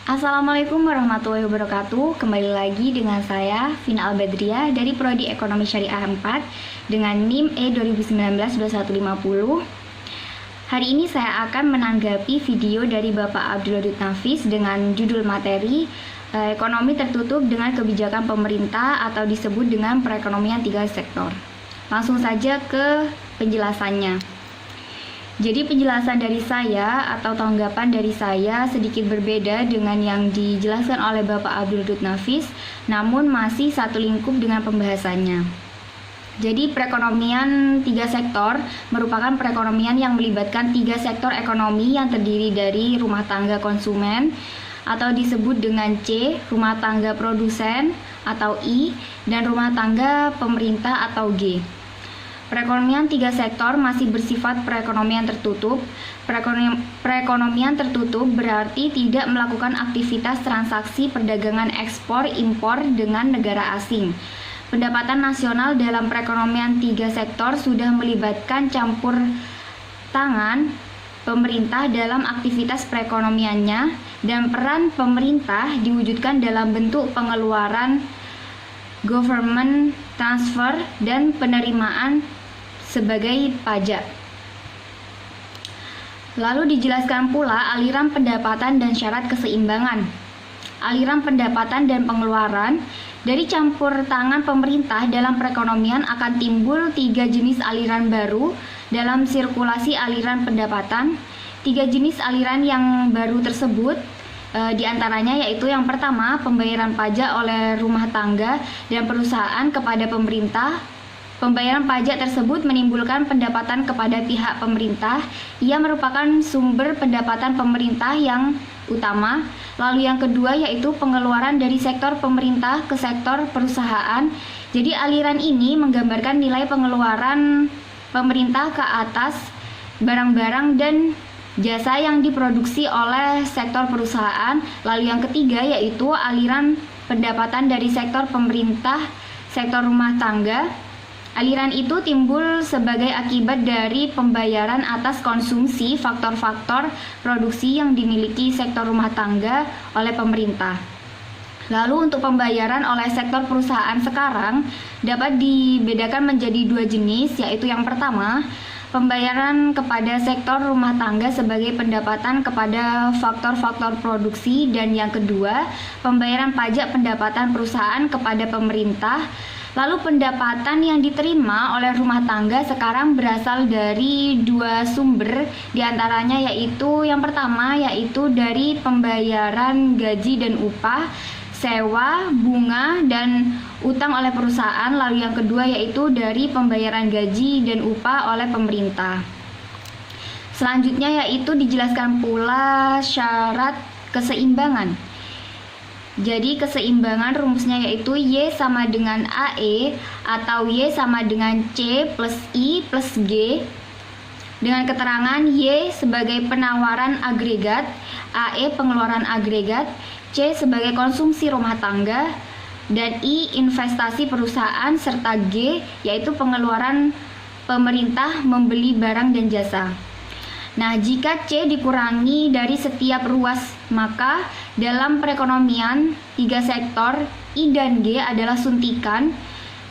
Assalamualaikum warahmatullahi wabarakatuh. Kembali lagi dengan saya Vina Albadriah dari Prodi Ekonomi Syariah 4 dengan NIM E 2019-2150. Hari ini saya akan menanggapi video dari Bapak Abdul Wadud Nafis dengan judul materi Ekonomi tertutup dengan kebijakan pemerintah atau disebut dengan perekonomian tiga sektor. Langsung saja ke penjelasannya. Jadi penjelasan dari saya atau tanggapan dari saya sedikit berbeda dengan yang dijelaskan oleh Bapak Abdul Wadud Nafis, namun masih satu lingkup dengan pembahasannya. Jadi perekonomian tiga sektor merupakan perekonomian yang melibatkan tiga sektor ekonomi yang terdiri dari rumah tangga konsumen atau disebut dengan C, rumah tangga produsen atau I, dan rumah tangga pemerintah atau G. Perekonomian tiga sektor masih bersifat perekonomian tertutup. Perekonomian tertutup berarti tidak melakukan aktivitas transaksi perdagangan ekspor impor dengan negara asing. Pendapatan nasional dalam perekonomian tiga sektor sudah melibatkan campur tangan pemerintah dalam aktivitas perekonomiannya, dan peran pemerintah diwujudkan dalam bentuk pengeluaran government transfer dan penerimaan sebagai pajak. Lalu dijelaskan pula aliran pendapatan dan syarat keseimbangan. Aliran pendapatan dan pengeluaran dari campur tangan pemerintah dalam perekonomian akan timbul tiga jenis aliran baru dalam sirkulasi aliran pendapatan. Tiga jenis aliran yang baru tersebut diantaranya yaitu yang pertama, pembayaran pajak oleh rumah tangga dan perusahaan kepada pemerintah. Pembayaran pajak tersebut menimbulkan pendapatan kepada pihak pemerintah. Ia merupakan sumber pendapatan pemerintah yang utama. Lalu yang kedua yaitu pengeluaran dari sektor pemerintah ke sektor perusahaan. Jadi aliran ini menggambarkan nilai pengeluaran pemerintah ke atas barang-barang dan jasa yang diproduksi oleh sektor perusahaan. Lalu yang ketiga yaitu aliran pendapatan dari sektor pemerintah, sektor rumah tangga. Aliran itu timbul sebagai akibat dari pembayaran atas konsumsi faktor-faktor produksi yang dimiliki sektor rumah tangga oleh pemerintah. Lalu untuk pembayaran oleh sektor perusahaan sekarang dapat dibedakan menjadi dua jenis, yaitu yang pertama, pembayaran kepada sektor rumah tangga sebagai pendapatan kepada faktor-faktor produksi, dan yang kedua, pembayaran pajak pendapatan perusahaan kepada pemerintah. Lalu pendapatan yang diterima oleh rumah tangga sekarang berasal dari dua sumber, diantaranya yaitu yang pertama yaitu dari pembayaran gaji dan upah, sewa, bunga, dan utang oleh perusahaan. Lalu yang kedua yaitu dari pembayaran gaji dan upah oleh pemerintah. Selanjutnya yaitu dijelaskan pula syarat keseimbangan. Jadi keseimbangan rumusnya yaitu Y sama dengan AE atau Y sama dengan C plus I plus G, dengan keterangan Y sebagai penawaran agregat, AE pengeluaran agregat, C sebagai konsumsi rumah tangga, dan I investasi perusahaan, serta G yaitu pengeluaran pemerintah membeli barang dan jasa. Nah, jika C dikurangi dari setiap ruas, maka dalam perekonomian tiga sektor I dan G adalah suntikan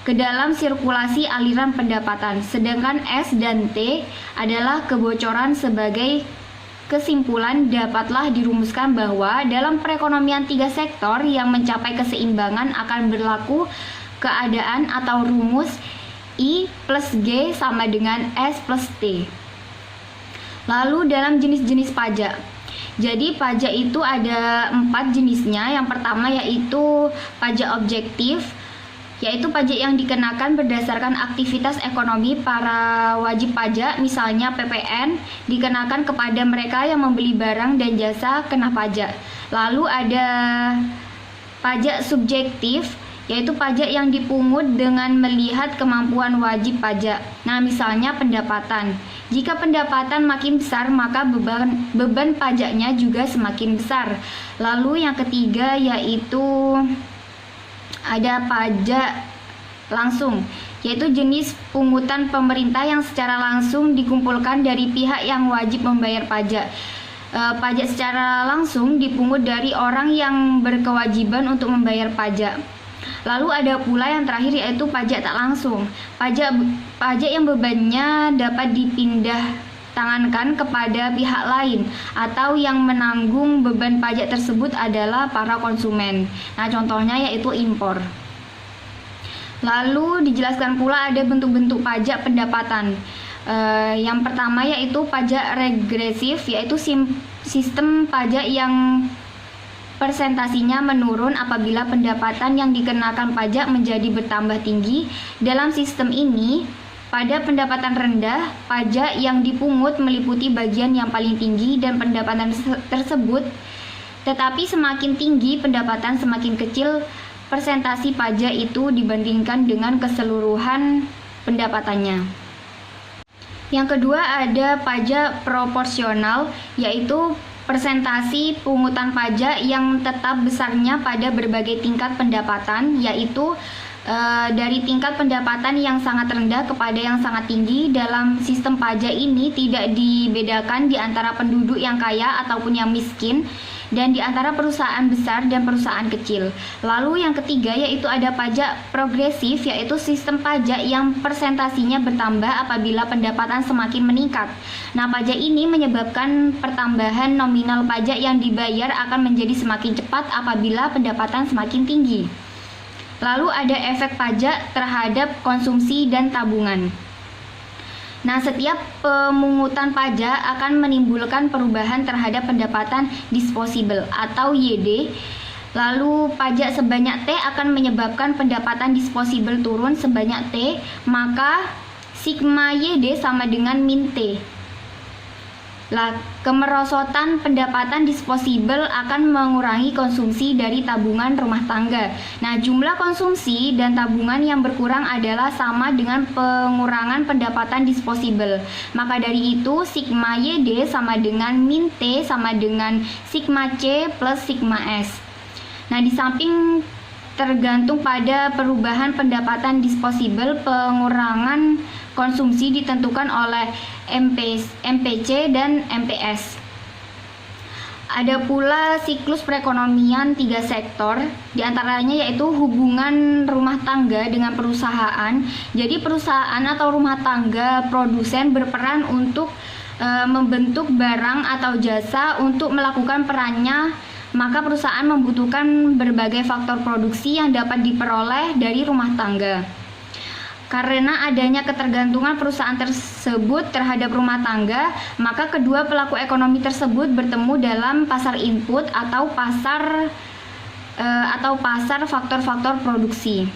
ke dalam sirkulasi aliran pendapatan, sedangkan S dan T adalah kebocoran. Sebagai kesimpulan, dapatlah dirumuskan bahwa dalam perekonomian tiga sektor yang mencapai keseimbangan akan berlaku keadaan atau rumus I plus G sama dengan S plus T. Lalu dalam jenis-jenis pajak. Jadi pajak itu ada 4 jenisnya. Yang pertama yaitu pajak objektif, yaitu pajak yang dikenakan berdasarkan aktivitas ekonomi para wajib pajak, misalnya PPN, dikenakan kepada mereka yang membeli barang dan jasa kena pajak. Lalu ada pajak subjektif, yaitu pajak yang dipungut dengan melihat kemampuan wajib pajak. Nah, misalnya pendapatan. Jika pendapatan makin besar, maka beban pajaknya juga semakin besar. Lalu yang ketiga yaitu ada pajak langsung, yaitu jenis pungutan pemerintah yang secara langsung dikumpulkan dari pihak yang wajib membayar pajak. Pajak secara langsung dipungut dari orang yang berkewajiban untuk membayar pajak. Lalu ada pula yang terakhir yaitu pajak tak langsung. Pajak yang bebannya dapat dipindah tangankan kepada pihak lain atau yang menanggung beban pajak tersebut adalah para konsumen. Nah, contohnya yaitu impor. Lalu dijelaskan pula ada bentuk-bentuk pajak pendapatan. Yang pertama yaitu pajak regresif, yaitu sistem pajak yang persentasinya menurun apabila pendapatan yang dikenakan pajak menjadi bertambah tinggi. Dalam sistem ini, pada pendapatan rendah, pajak yang dipungut meliputi bagian yang paling tinggi dan pendapatan tersebut, tetapi semakin tinggi pendapatan semakin kecil persentasi pajak itu dibandingkan dengan keseluruhan pendapatannya. Yang kedua ada pajak proporsional, yaitu persentasi pungutan pajak yang tetap besarnya pada berbagai tingkat pendapatan, yaitu dari tingkat pendapatan yang sangat rendah kepada yang sangat tinggi. Dalam sistem pajak ini tidak dibedakan di antara penduduk yang kaya ataupun yang miskin, dan di antara perusahaan besar dan perusahaan kecil. Lalu yang ketiga yaitu ada pajak progresif, yaitu sistem pajak yang persentasinya bertambah apabila pendapatan semakin meningkat. Nah, pajak ini menyebabkan pertambahan nominal pajak yang dibayar akan menjadi semakin cepat apabila pendapatan semakin tinggi. Lalu ada efek pajak terhadap konsumsi dan tabungan. Nah, setiap pemungutan pajak akan menimbulkan perubahan terhadap pendapatan disposable atau YD. Lalu pajak sebanyak T akan menyebabkan pendapatan disposable turun sebanyak T, maka sigma YD sama dengan min T. Kemerosotan pendapatan disposable akan mengurangi konsumsi dari tabungan rumah tangga. Nah, jumlah konsumsi dan tabungan yang berkurang adalah sama dengan pengurangan pendapatan disposable. Maka dari itu, sigma YD sama dengan min T sama dengan sigma C plus sigma S. Nah, di samping tergantung pada perubahan pendapatan disposable, pengurangan konsumsi ditentukan oleh MPC dan MPS. Ada pula siklus perekonomian 3 sektor, diantaranya yaitu hubungan rumah tangga dengan perusahaan. Jadi perusahaan atau rumah tangga produsen berperan untuk membentuk barang atau jasa untuk melakukan perannya, maka perusahaan membutuhkan berbagai faktor produksi yang dapat diperoleh dari rumah tangga. Karena adanya ketergantungan perusahaan tersebut terhadap rumah tangga, maka kedua pelaku ekonomi tersebut bertemu dalam pasar input atau pasar faktor-faktor produksi.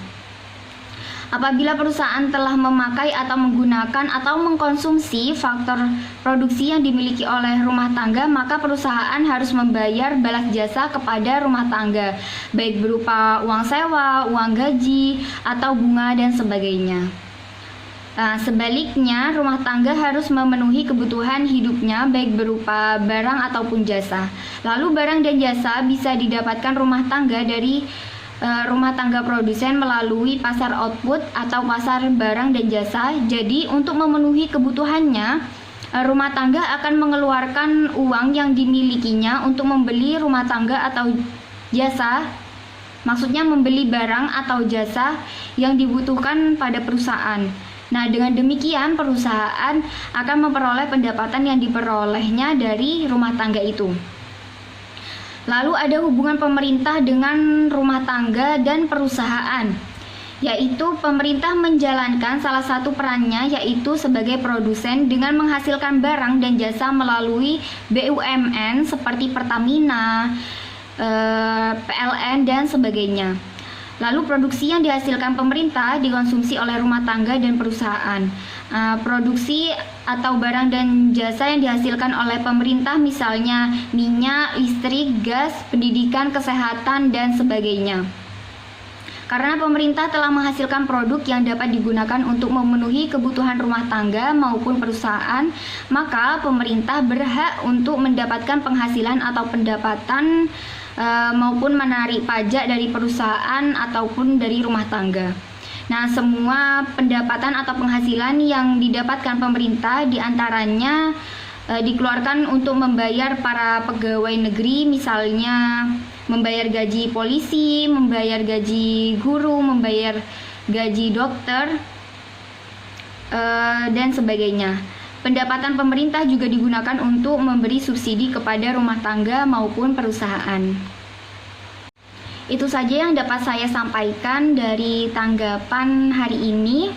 Apabila perusahaan telah memakai atau menggunakan atau mengkonsumsi faktor produksi yang dimiliki oleh rumah tangga, maka perusahaan harus membayar balas jasa kepada rumah tangga, baik berupa uang sewa, uang gaji, atau bunga dan sebagainya. Nah, sebaliknya, rumah tangga harus memenuhi kebutuhan hidupnya baik berupa barang ataupun jasa. Lalu barang dan jasa bisa didapatkan rumah tangga dari rumah tangga produsen melalui pasar output atau pasar barang dan jasa. Jadi untuk memenuhi kebutuhannya, rumah tangga akan mengeluarkan uang yang dimilikinya untuk membeli rumah tangga atau jasa. Maksudnya membeli barang atau jasa yang dibutuhkan pada perusahaan. Nah, dengan demikian perusahaan akan memperoleh pendapatan yang diperolehnya dari rumah tangga itu. Lalu ada hubungan pemerintah dengan rumah tangga dan perusahaan, yaitu pemerintah menjalankan salah satu perannya yaitu sebagai produsen dengan menghasilkan barang dan jasa melalui BUMN seperti Pertamina, PLN dan sebagainya. Lalu produksi yang dihasilkan pemerintah dikonsumsi oleh rumah tangga dan perusahaan. Produksi atau barang dan jasa yang dihasilkan oleh pemerintah misalnya minyak, listrik, gas, pendidikan, kesehatan, dan sebagainya. Karena pemerintah telah menghasilkan produk yang dapat digunakan untuk memenuhi kebutuhan rumah tangga maupun perusahaan, maka pemerintah berhak untuk mendapatkan penghasilan atau pendapatan maupun menarik pajak dari perusahaan ataupun dari rumah tangga. Nah, semua pendapatan atau penghasilan yang didapatkan pemerintah diantaranya dikeluarkan untuk membayar para pegawai negeri, misalnya membayar gaji polisi, membayar gaji guru, membayar gaji dokter, dan sebagainya. Pendapatan pemerintah juga digunakan untuk memberi subsidi kepada rumah tangga maupun perusahaan. Itu saja yang dapat saya sampaikan dari tanggapan hari ini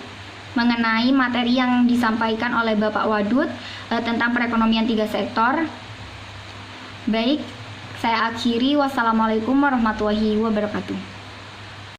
mengenai materi yang disampaikan oleh Bapak Wadud tentang perekonomian 3 sektor. Baik, saya akhiri. Wassalamualaikum warahmatullahi wabarakatuh.